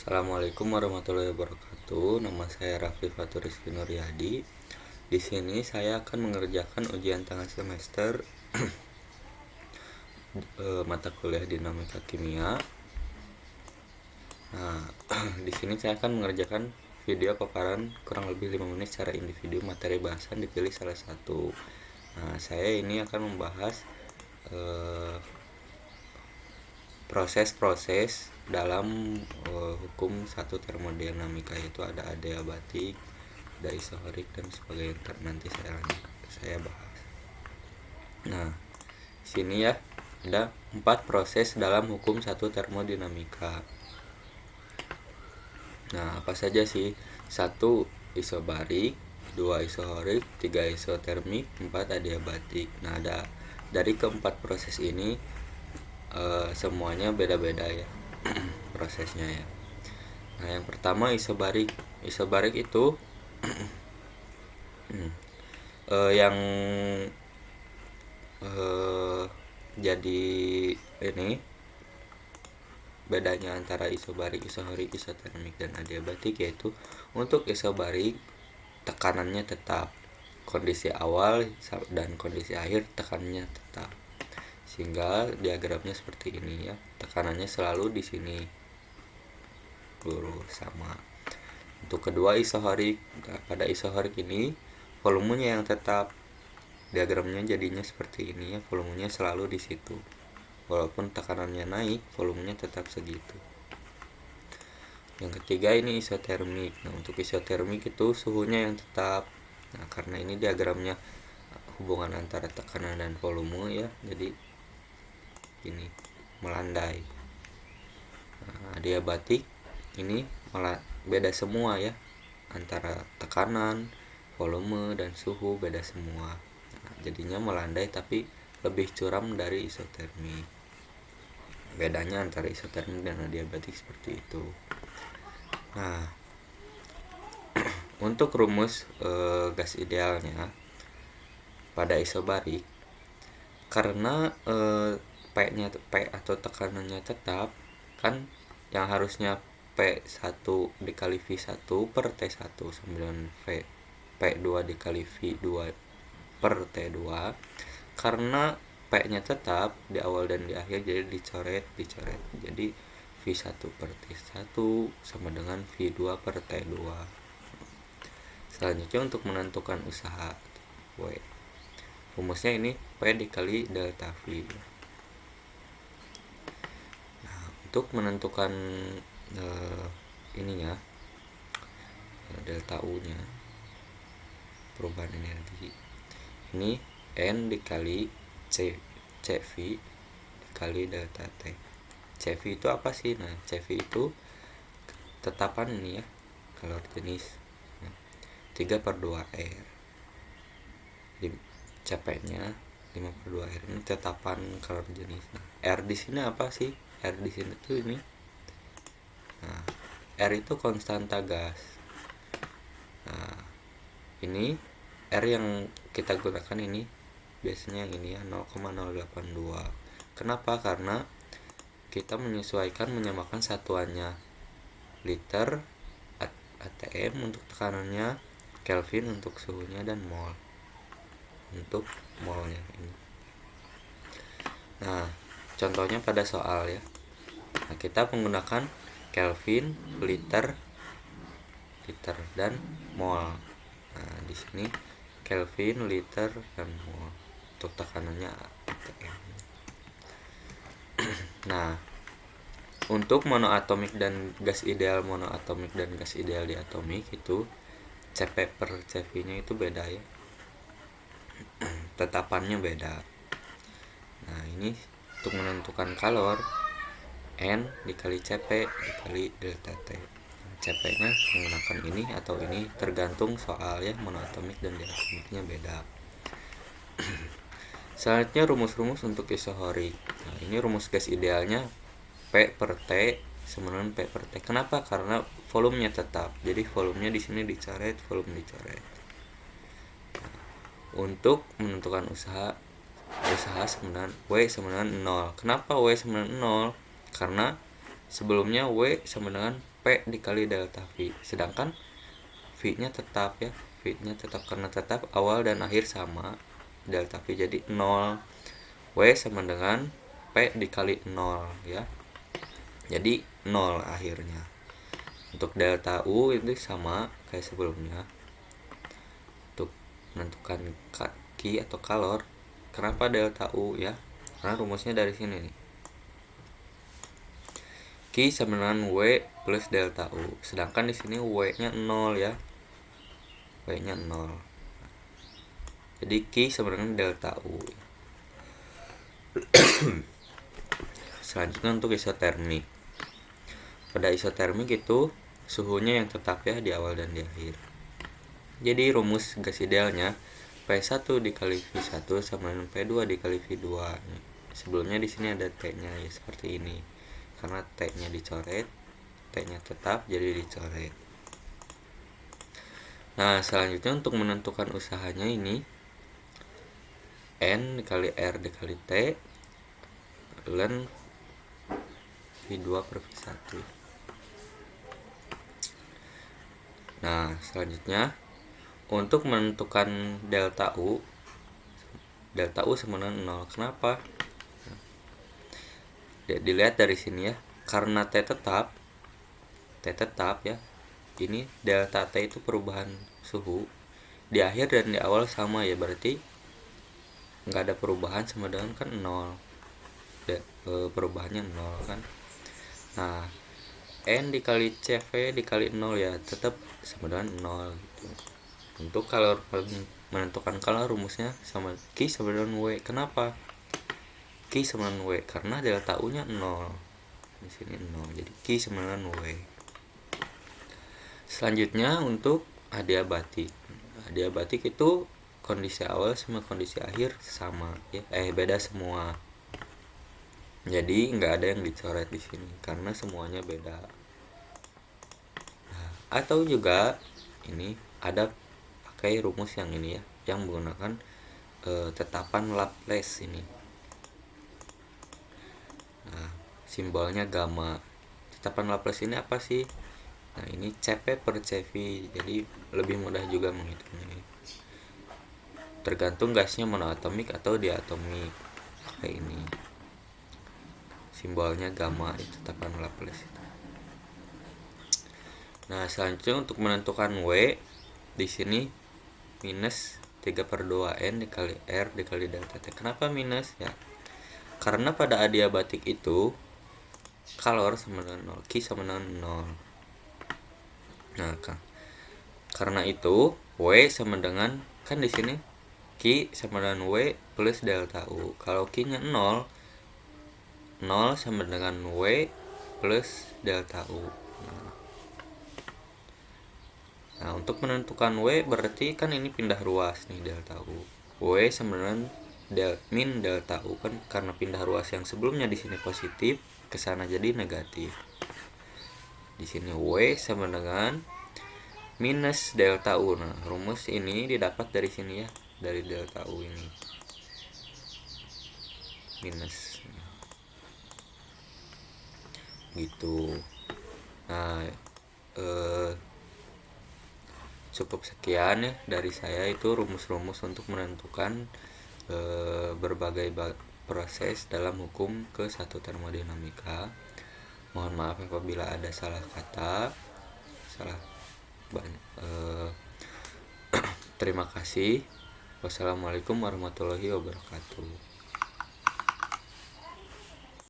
Assalamualaikum warahmatullahi wabarakatuh. Nama saya Raffi Fatur Rizky Nuryadi. Di sini saya akan mengerjakan ujian tengah semester mata kuliah Dinamika Kimia. Nah, di sini saya akan mengerjakan video paparan kurang lebih 5 menit secara individu. Materi bahasan dipilih salah satu. Nah, saya ini akan membahas proses-proses dalam hukum satu termodinamika, yaitu ada adiabatik, ada isohorik dan sebagainya. Nanti saya bahas. Nah, sini ya ada 4 proses dalam hukum satu termodinamika. Nah, apa saja sih? 1 isobarik, 2 isohorik, 3 isotermik, 4 adiabatik. Nah, dari keempat proses ini semuanya beda-beda ya prosesnya ya. Nah, yang pertama isobarik. Isobarik itu yang jadi ini bedanya antara isobarik, isohorik, isotermik dan adiabatik, yaitu untuk isobarik tekanannya tetap, kondisi awal dan kondisi akhir tekanannya tetap, sehingga diagramnya seperti ini ya. Tekanannya selalu di sini lurus sama. Untuk kedua isohorik, pada isohorik ini volumenya yang tetap, diagramnya jadinya seperti ini ya. Volumenya selalu di situ, walaupun tekanannya naik, volumenya tetap segitu. Yang ketiga ini isotermik. Nah, untuk isotermik itu suhunya yang tetap. Nah, karena ini diagramnya hubungan antara tekanan dan volume ya, jadi ini melandai. Nah, adiabatik ini malah beda semua ya, antara tekanan, volume dan suhu beda semua. Nah, jadinya melandai tapi lebih curam dari isotermik. Bedanya antara isotermik dan adiabatik seperti itu. Nah, untuk rumus gas idealnya pada isobarik, karena P atau tekanannya tetap, kan yang harusnya P1 dikali V1 per T1 sama dengan P2 dikali V2 per T2. Karena P-nya tetap di awal dan di akhir, jadi dicoret. Jadi V1 per T1 sama dengan V2 per T2. Selanjutnya untuk menentukan usaha W, rumusnya ini P dikali delta V. Nah, untuk menentukan ininya, delta U nya, perubahan energi, ini N dikali CV dikali delta T. CV itu apa sih? Nah, CV itu tetapan ini ya, kalor jenis 3/2R. Di CP nya 5/2R, ini tetapan kalor jenis. Nah, R di sini apa sih? R di sini tuh ini. Nah, R itu konstanta gas. Nah, ini R yang kita gunakan ini biasanya yang ini ya, 0,082. Kenapa? Karena kita menyesuaikan, menyamakan satuannya liter atm untuk tekanannya, Kelvin untuk suhunya, dan mol untuk molnya ini. Nah, contohnya pada soal ya. Nah, kita menggunakan Kelvin, liter dan mol. Nah, di sini Kelvin, liter dan mol untuk tekanannya atm. Nah, untuk monoatomik dan gas ideal monoatomik dan gas ideal diatomik itu Cp per Cv nya itu beda ya, tetapannya beda. Nah, ini untuk menentukan kalor, N dikali Cp dikali delta T. Cp nya menggunakan ini atau ini, tergantung soal ya, monoatomik dan diatomiknya beda. Selanjutnya rumus-rumus untuk isohorik. Nah, ini rumus gas idealnya P per T sama dengan P per T. Kenapa? Karena volumenya tetap. Jadi volumenya di sini dicoret, volume dicoret. Nah, untuk menentukan usaha sama dengan W sama dengan 0. Kenapa W sama dengan 0? Karena sebelumnya W sama dengan P dikali delta V. Sedangkan V-nya tetap ya, V-nya tetap karena tetap awal dan akhir sama, delta V jadi 0. W sama dengan P dikali 0 ya. Jadi 0 akhirnya. Untuk delta U itu sama kayak sebelumnya. Untuk menentukan Q atau kalor, kenapa delta U ya? Karena rumusnya dari sini nih. Q sama dengan W plus delta U. Sedangkan di sini W-nya 0 ya. W-nya 0. Jadi Q sama dengan delta U. Selanjutnya untuk isotermik. Pada isotermik itu suhunya yang tetap ya di awal dan di akhir. Jadi rumus gas idealnya P1 dikali V1 sama dengan P2 dikali V2. Sebelumnya di sini ada T-nya ya seperti ini. Karena T-nya dicoret, T-nya tetap jadi dicoret. Nah, selanjutnya untuk menentukan usahanya ini N dikali R dikali T ln V2 per V1. Nah, selanjutnya untuk menentukan delta U sama dengan 0. Kenapa? Dilihat dari sini ya, karena T tetap ya, ini delta T itu perubahan suhu di akhir dan di awal sama ya, berarti nggak ada perubahan sama dengan kan 0. Perubahannya 0 kan. Nah, N dikali CV dikali 0 ya tetap sama dengan 0 gitu. Untuk kalor, menentukan kalor rumusnya sama Q sama dengan W. Kenapa? Q sama dengan W karena delta U nya 0. Di sini 0. Jadi Q sama dengan W. Selanjutnya untuk adiabatik. Adiabatik itu kondisi awal sama kondisi akhir sama ya, beda semua. Jadi nggak ada yang dicoret di sini karena semuanya beda. Nah, atau juga ini ada pakai rumus yang ini ya, yang menggunakan tetapan Laplace ini. Nah, simbolnya gamma. Tetapan Laplace ini apa sih? Nah, ini Cp per Cv, jadi lebih mudah juga menghitungnya. Tergantung gasnya monoatomik atau diatomik. Kayak ini. Simbolnya gamma itu tetapan Laplace. Nah, selanjutnya untuk menentukan W di sini minus 3/2 N dikali R dikali delta T. Kenapa minus ya? Karena pada adiabatik itu kalor sama dengan 0, Q sama dengan 0. Nah, karena itu W sama dengan, kan di sini Q sama dengan W plus delta U. Kalau Q-nya 0 sama dengan W plus delta U. Nah, untuk menentukan W berarti kan ini pindah ruas nih delta U. W sama dengan min delta U kan, karena pindah ruas yang sebelumnya di sini positif ke sana jadi negatif. Di sini W sama dengan minus delta U. Nah, rumus ini didapat dari sini ya, dari delta U ini. Minus. Gitu. Nah, cukup sekian ya dari saya, itu rumus-rumus untuk menentukan berbagai proses dalam hukum ke-1 termodinamika. Mohon maaf apabila ada salah kata, salah banyak. Terima kasih. Wassalamualaikum warahmatullahi wabarakatuh.